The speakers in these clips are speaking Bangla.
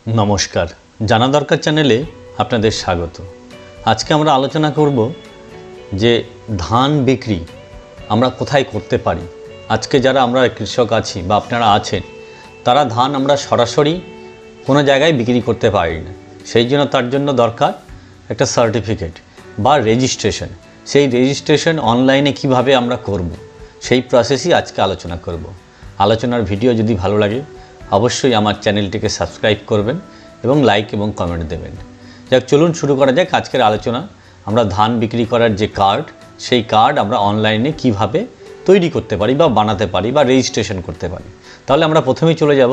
নমস্কার, জানা দরকার চ্যানেলে আপনাদের স্বাগত। আজকে আমরা আলোচনা করব যে ধান বিক্রি আমরা কোথায় করতে পারি। আজকে যারা আমরা কৃষক আছি বা আপনারা আছেন, তারা ধান আমরা সরাসরি কোনো জায়গায় বিক্রি করতে পারি না। সেই জন্য তার জন্য দরকার একটা সার্টিফিকেট বা রেজিস্ট্রেশন। সেই রেজিস্ট্রেশন অনলাইনে কিভাবে আমরা করব, সেই প্রসেসই আজকে আলোচনা করব। আলোচনার ভিডিও যদি ভালো লাগে অবশ্যই আমার চ্যানেলটিকে সাবস্ক্রাইব করবেন এবং লাইক এবং কমেন্ট দেবেন। যাক, চলুন শুরু করা যাক আজকের আলোচনা। আমরা ধান বিক্রি করার যে কার্ড, সেই কার্ড আমরা অনলাইনে কিভাবে তৈরি করতে পারি বা বানাতে পারি বা রেজিস্ট্রেশন করতে পারি। তাহলে আমরা প্রথমেই চলে যাব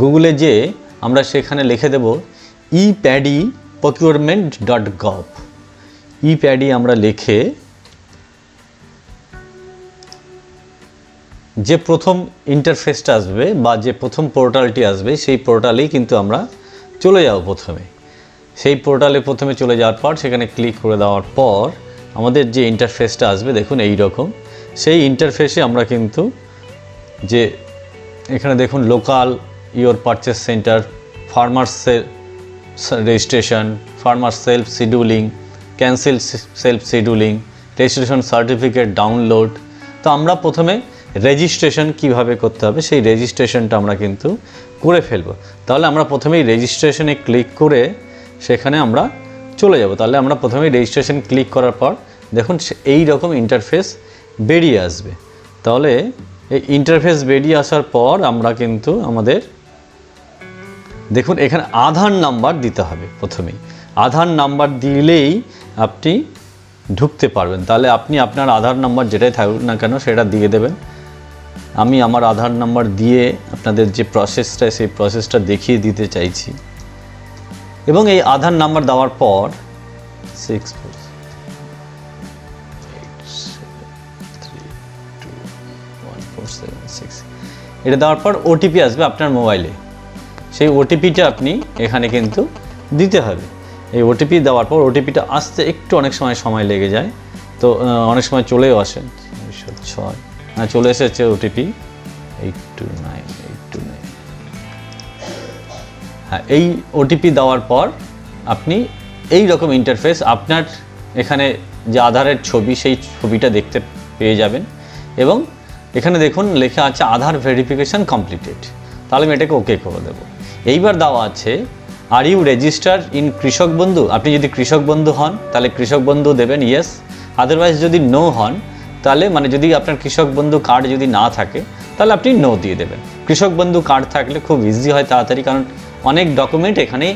গুগলে যে আমরা সেখানে লিখে দেব ePaddyProcurement.gov। ePaddy আমরা লিখে যে প্রথম ইন্টারফেসটা আসবে বা যে প্রথম পোর্টালটি আসবে, সেই পোর্টালেই কিন্তু আমরা চলে যাব। সেই পোর্টালে প্রথমে চলে যাওয়ার পর সেখানে ক্লিক করে দেওয়ার পর আমাদের যে ইন্টারফেসটা আসবে দেখুন এই রকম। সেই ইন্টারফেসে আমরা কিন্তু যে এখানে দেখুন local your purchase centre, farmer registration, farmer self scheduling, cancel self scheduling, registration certificate download. তো আমরা প্রথমে রেজিস্ট্রেশন কিভাবে করতে হবে সেই রেজিস্ট্রেশনটা আমরা কিন্তু করে ফেলব। তাহলে আমরা প্রথমেই রেজিস্ট্রেশনে ক্লিক করে সেখানে আমরা চলে যাব। তাহলে আমরা প্রথমেই রেজিস্ট্রেশন ক্লিক করার পর দেখুন এই রকম ইন্টারফেস বেরিয়ে আসবে। তাহলে এই ইন্টারফেস বেরিয়ে আসার পর আমরা কিন্তু আমাদের দেখুন এখানে আধার নাম্বার দিতে হবে। প্রথমেই আধার নাম্বার দিলেই আপনি ঢুকতে পারবেন। তাহলে আপনি আপনার আধার নাম্বার যেটাই থাকুক না কেন সেটা দিয়ে দেবেন। আমি আমার আধার নাম্বার দিয়ে আপনাদের যে প্রসেসটা, সেই প্রসেসটা দেখিয়ে দিতে চাইছি। এবং এই আধার নাম্বার দেওয়ার পর 6432147 এটা দেওয়ার পর ওটিপি আসবে আপনার মোবাইলে। সেই ওটিপিটা আপনি এখানে কিন্তু দিতে হবে। এই ওটিপি দেওয়ার পর ওটিপিটা আসতে একটু অনেক সময় লেগে যায়, তো অনেক সময় চলেও আসেন। 6 চলে এসেছে ওটিপি 829। হ্যাঁ, এই ওটিপি দেওয়ার পর আপনি এই রকম ইন্টারফেস, আপনার এখানে যে আধারের ছবি, সেই ছবিটা দেখতে পেয়ে যাবেন। এবং এখানে দেখুন লেখা আছে আধার ভেরিফিকেশান কমপ্লিটেড। তাহলে আমি এটাকে ওকে করে দেবো। এইবার দেওয়া আছে আর ইউ রেজিস্টার ইন কৃষক বন্ধু। আপনি যদি কৃষক বন্ধু হন তাহলে কৃষক বন্ধু দেবেন ইয়েস। আদারওয়াইজ যদি নো হন তাহলে যদি আপনার কৃষক বন্ধু কার্ড যদি না থাকে তাহলে আপনি নো দিয়ে দেবেন। কৃষক বন্ধু কার্ড থাকলে খুব ইজি হয় তাড়াতাড়ি, কারণ অনেক ডকুমেন্ট এখানে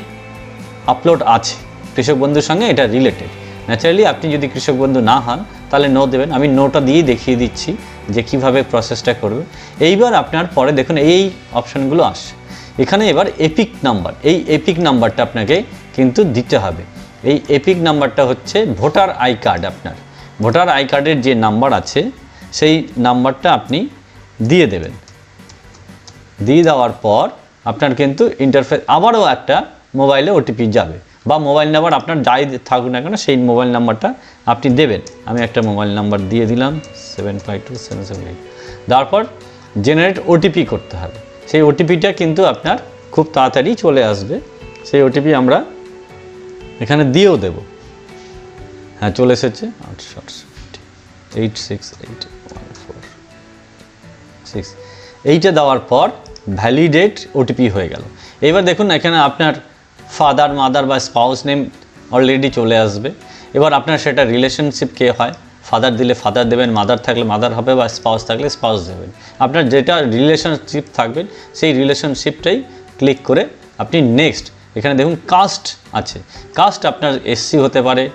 আপলোড আছে কৃষক বন্ধুর সঙ্গে, এটা রিলেটেড। ন্যাচারালি আপনি যদি কৃষক বন্ধু না হন তাহলে নো দেবেন। আমি নোটা দিয়েই দেখিয়ে দিচ্ছি যে কিভাবে প্রসেসটা করবে। এইবার আপনার পরে দেখুন এই অপশানগুলো আসে। এখানে এবার এপিক নাম্বার, এই এপিক নাম্বারটা আপনাকে কিন্তু দিতে হবে। এই এপিক নাম্বারটা হচ্ছে ভোটার আই কার্ড। আপনার ভোটার আই কার্ডের যে নাম্বার আছে সেই নাম্বারটা আপনি দিয়ে দেবেন। দিয়ে দেওয়ার পর আপনার কিন্তু ইন্টারফেস আবারও একটা মোবাইলে ওটিপি যাবে, বা মোবাইল নাম্বার আপনার যাই থাকুক না কেন সেই মোবাইল নাম্বারটা আপনি দেবেন। আমি একটা মোবাইল নাম্বার দিয়ে দিলাম 752778। তারপর জেনারেট ওটিপি করতে হবে। সেই ওটিপিটা কিন্তু আপনার খুব তাড়াতাড়ি চলে আসবে। সেই ওটিপি আমরা এখানে দিয়েও দেব। হ্যাঁ, চলে এসেছে 8681446। এইটা দেওয়ার পর ভ্যালিডেট ওটিপি হয়ে গেল। এবার দেখুন এখানে আপনার ফাদার, মাদার বা স্পাউস নেম অলরেডি চলে আসবে। এবার আপনার সেটা রিলেশনশিপ কে হয়, ফাদার দিলে ফাদার দেবেন, মাদার থাকলে মাদার হবে, বা স্পাউস থাকলে স্পাউস দেবেন। আপনার যেটা রিলেশনশিপ থাকবেন সেই রিলেশনশিপটাই ক্লিক করে আপনি নেক্সট। এখানে দেখুন কাস্ট আছে। কাস্ট আপনার এসসি হতে পারে,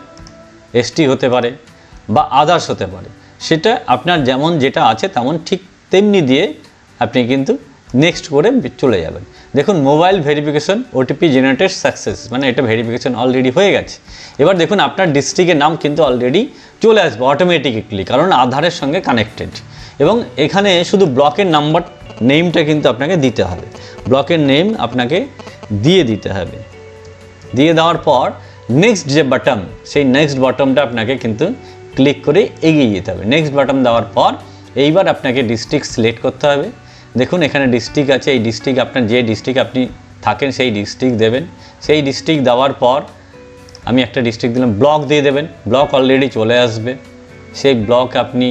এসটি হতে পারে, বা আদার্স হতে পারে। সেটা আপনার যেমন যেটা আছে তেমন ঠিক তেমনি দিয়ে আপনি কিন্তু নেক্সট করে চলে যাবেন। দেখুন mobile verification OTP generated success, এটা ভেরিফিকেশন অলরেডি হয়ে গেছে। এবার দেখুন আপনার ডিস্ট্রিক্টের নাম কিন্তু অলরেডি চলে আসবে অটোমেটিক্যালি, কারণ আধারের সঙ্গে কানেক্টেড। এবং এখানে শুধু ব্লকের নাম্বার নেমটা কিন্তু আপনাকে দিতে হবে। ব্লকের নেম আপনাকে দিয়ে দিতে হবে। দিয়ে দেওয়ার পর নেক্সট যে বাটন, সেই নেক্সট বাটনটা আপনাকে কিন্তু ক্লিক করে এগিয়ে যেতে হবে। নেক্সট বাটন দেওয়ার পর এইবার আপনাকে ডিস্ট্রিক্ট সিলেক্ট করতে হবে। দেখুন এখানে ডিস্ট্রিক্ট আছে, এই ডিস্ট্রিক্ট আপনার যে ডিস্ট্রিক্ট আপনি থাকেন সেই ডিস্ট্রিক্ট দেবেন। সেই ডিস্ট্রিক্ট দেওয়ার পর আমি একটা ডিস্ট্রিক্ট দিলাম, ব্লক দিয়ে দেবেন। ব্লক অলরেডি চলে আসবে, সেই ব্লক আপনি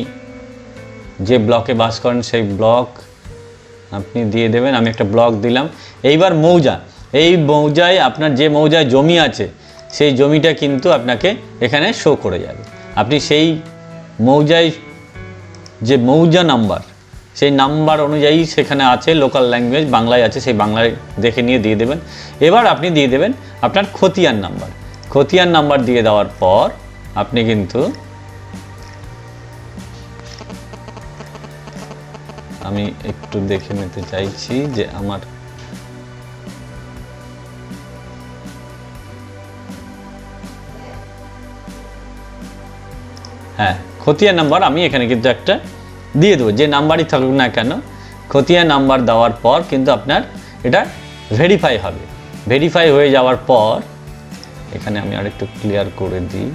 যে ব্লকে বাস করেন সেই ব্লক আপনি দিয়ে দেবেন। আমি একটা ব্লক দিলাম। এইবার মৌজা, এই মৌজায় আপনার যে মৌজায় জমি আছে সেই জমিটা কিন্তু আপনাকে এখানে শো করে যাবে। আপনি সেই মৌজায় যে মৌজা নাম্বার, সেই নাম্বার অনুযায়ী সেখানে আছে, লোকাল ল্যাঙ্গুয়েজ বাংলায় আছে, সেই বাংলায় দেখে নিয়ে দিয়ে দেবেন। এবার আপনি দিয়ে দেবেন আপনার খতিয়ান নাম্বার। খতিয়ান নাম্বার দিয়ে দেওয়ার পর আপনি কিন্তু, আমি একটু দেখে নিতে চাইছি যে আমার হ্যাঁ খতিয়ান নাম্বার আমি এখানে কিন্তু একটা দিয়ে দেবো, যে নাম্বারই থাকুক না কেন। খতিয়ান নাম্বার দেওয়ার পর কিন্তু আপনার এটা ভেরিফাই হবে। ভেরিফাই হয়ে যাওয়ার পর এখানে আমি আরেকটু ক্লিয়ার করে দিই।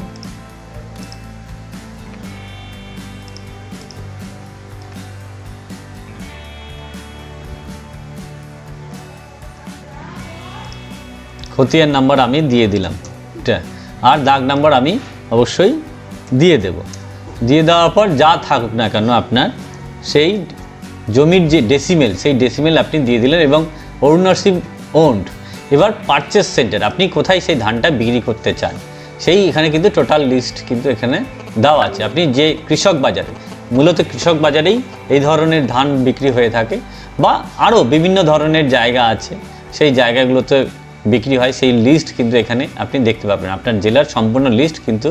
খতিয়ান নাম্বার আমি দিয়ে দিলাম, আর দাগ নাম্বার আমি অবশ্যই দিয়ে দেব। দিয়ে দেওয়ার পর যা থাকুক না কেন আপনার সেই জমির যে ডেসিমেল, সেই ডেসিমেল আপনি দিয়ে দিলেন এবং ওনারশিপ ওন্ড। এবার পারচেস সেন্টার, আপনি কোথায় সেই ধানটা বিক্রি করতে চান সেই এখানে কিন্তু টোটাল লিস্ট কিন্তু এখানে দেওয়া আছে। আপনি যে কৃষক বাজারে, মূলত কৃষক বাজারেই এই ধরনের ধান বিক্রি হয়ে থাকে, বা আরও বিভিন্ন ধরনের জায়গা আছে সেই জায়গাগুলোতে বিক্রি হয়, সেই লিস্ট কিন্তু এখানে আপনি দেখতে পাবেন। আপনার জেলার সম্পূর্ণ লিস্ট কিন্তু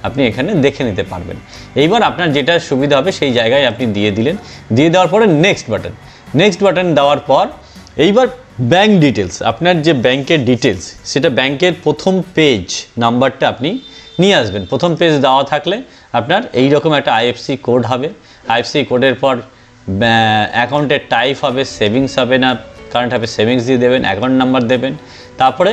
আপনি এখানে দেখে নিতে পারবেন। এইবার আপনার যেটা সুবিধা হবে সেই জায়গায় আপনি দিয়ে দিলেন। দিয়ে দেওয়ার পরে নেক্সট বাটন, নেক্সট বাটন দেওয়ার পর এইবার ব্যাঙ্ক ডিটেলস, আপনার যে ব্যাংকের ডিটেলস সেটা ব্যাংকের প্রথম পেজ নাম্বারটা আপনি নিয়ে আসবেন। প্রথম পেজ দেওয়া থাকলে আপনার এই রকম একটা আইএফসি কোড হবে। আইএফসি কোডের পর অ্যাকাউন্টের টাইপ হবে, সেভিংস হবে না কারেন্ট হবে, সেভিংস দিয়ে দেবেন, অ্যাকাউন্ট নাম্বার দেবেন, তারপরে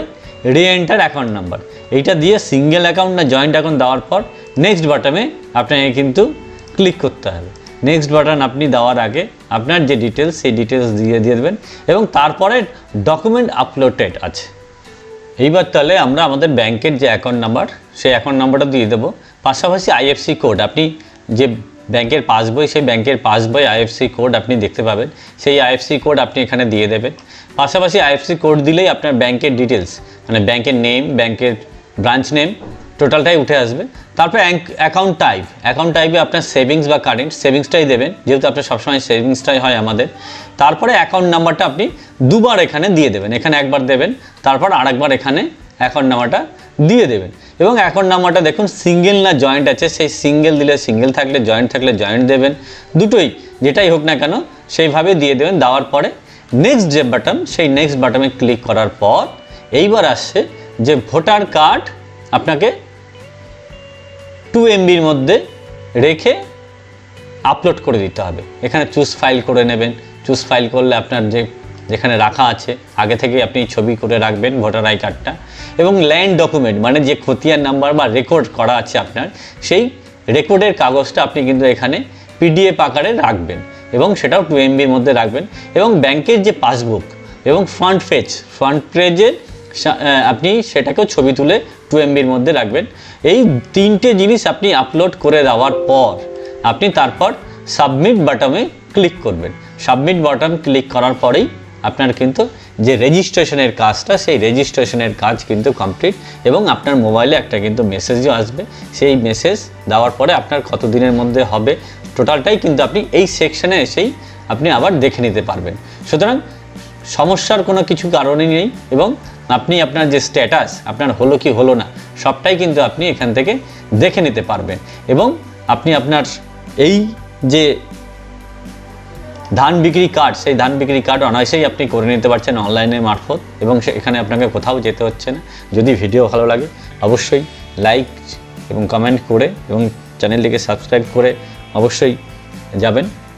রিএন্টার অ্যাকাউন্ট নাম্বার। এইটা দিয়ে সিঙ্গেল অ্যাকাউন্ট না জয়েন্ট অ্যাকাউন্ট দেওয়ার পর নেক্সট বাটনে আপনাকে কিন্তু ক্লিক করতে হবে। নেক্সট বাটন আপনি দেওয়ার আগে আপনার যে ডিটেলস সেই ডিটেলস দিয়ে দেবেন এবং তারপরে ডকুমেন্ট আপলোডেড আছে। এইবার তাহলে আমরা আমাদের ব্যাংকের যে অ্যাকাউন্ট নাম্বার সেই অ্যাকাউন্ট নাম্বারটা দিয়ে দেবো, পাশাপাশি আইএফসি কোড। আপনি যে ব্যাংকের পাসবই, সেই ব্যাংকের পাসবই আইএফসি কোড আপনি দেখতে পাবেন, সেই আইএফসি কোড আপনি এখানে দিয়ে দেবেন। পাশাপাশি আইএফসি কোড দিলেই আপনার ব্যাংকের ডিটেলস, মানে ব্যাংকের নেম, ব্যাংকের ব্রাঞ্চ নেম টোটালটাই উঠে আসবে। তারপর অ্যাকাউন্ট টাইপ, অ্যাকাউন্ট টাইপে আপনার সেভিংস বা কারেন্ট, সেভিংসটাই দেবেন যেহেতু আপনার সবসময় সেভিংসটাই হয় আমাদের। তারপরে অ্যাকাউন্ট নাম্বারটা আপনি দুবার এখানে দিয়ে দেবেন, এখানে একবার দেবেন, তারপর আরেকবার এখানে অ্যাকাউন্ট নাম্বারটা দিয়ে দেবেন। এবং অ্যাকাউন্ট নাম্বারটা দেখুন সিঙ্গেল না জয়েন্ট আছে, সেই সিঙ্গেল দিলে সিঙ্গেল, থাকলে জয়েন্ট থাকলে জয়েন্ট দেবেন, দুটোই যেটাই হোক না কেন সেইভাবে দিয়ে দেবেন। দেওয়ার পরে নেক্সট যে বাটন, সেই নেক্সট বাটনে ক্লিক করার পর এইবার আসছে যে ভোটার কার্ড আপনাকে 2 MBর মধ্যে রেখে আপলোড করে দিতে হবে। এখানে চুজ ফাইল করে নেবেন। চুজ ফাইল করলে আপনার যেখানে রাখা আছে আগে থেকে আপনি ছবি করে রাখবেন ভোটার আই কার্ডটা, এবং ল্যান্ড ডকুমেন্ট মানে যে খতিয়ান নাম্বার বা রেকর্ড করা আছে আপনার, সেই রেকর্ডের কাগজটা আপনি কিন্তু এখানে PDF আকারে রাখবেন এবং সেটাও 2 MBর মধ্যে রাখবেন। এবং ব্যাংকের যে পাসবুক এবং ফ্রন্ট পেজের আপনি সেটাকেও ছবি তুলে 2 MBর মধ্যে রাখবেন। এই 3টে জিনিস আপনি আপলোড করে দেওয়ার পর আপনি তারপর সাবমিট বাটনে ক্লিক করবেন। সাবমিট বাটন ক্লিক করার পরেই আপনার কিন্তু যে রেজিস্ট্রেশনের কাজটা, সেই রেজিস্ট্রেশনের কাজ কিন্তু কমপ্লিট এবং আপনার মোবাইলে একটা কিন্তু মেসেজও আসবে। সেই মেসেজ দেওয়ার পরে আপনার কত দিনের মধ্যে হবে টোটালটাই কিন্তু আপনি এই সেকশনে এসেই আপনি আবার দেখে নিতে পারবেন। সুতরাং সমস্যার কোনো কিছু কারণই নেই এবং আপনি আপনার যে স্ট্যাটাস আপনার হলো কি হলো না সবটাই কিন্তু আপনি এখান থেকে দেখে নিতে পারবেন। এবং আপনি আপনার এই যে ধান বিক্রি কার্ড, সেই ধান বিক্রি কার্ড অনায়াসেই আপনি করে নিতে পারছেন অনলাইনের মারফত এবং এখানে আপনাকে কোথাও যেতে হচ্ছে না। যদি ভিডিও ভালো লাগে অবশ্যই লাইক এবং কমেন্ট করে এবং চ্যানেলটিকে সাবস্ক্রাইব করে অবশ্যই যাবেন।